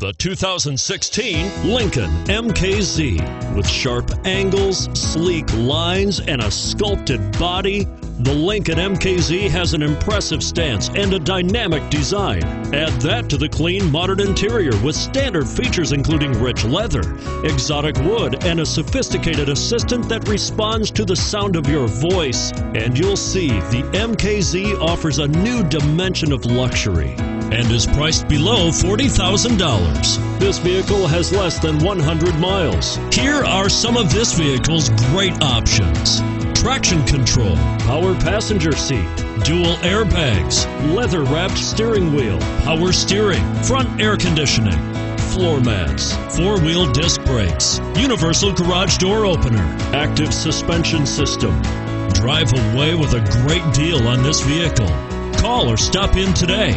The 2016 Lincoln MKZ. With sharp angles, sleek lines, and a sculpted body, the Lincoln MKZ has an impressive stance and a dynamic design. Add that to the clean, modern interior with standard features including rich leather, exotic wood, and a sophisticated assistant that responds to the sound of your voice. And you'll see the MKZ offers a new dimension of luxury and is priced below $40,000. This vehicle has less than 100 miles. Here are some of this vehicle's great options: traction control, power passenger seat, dual airbags, leather-wrapped steering wheel, power steering, front air conditioning, floor mats, four-wheel disc brakes, universal garage door opener, active suspension system. Drive away with a great deal on this vehicle. Call or stop in today.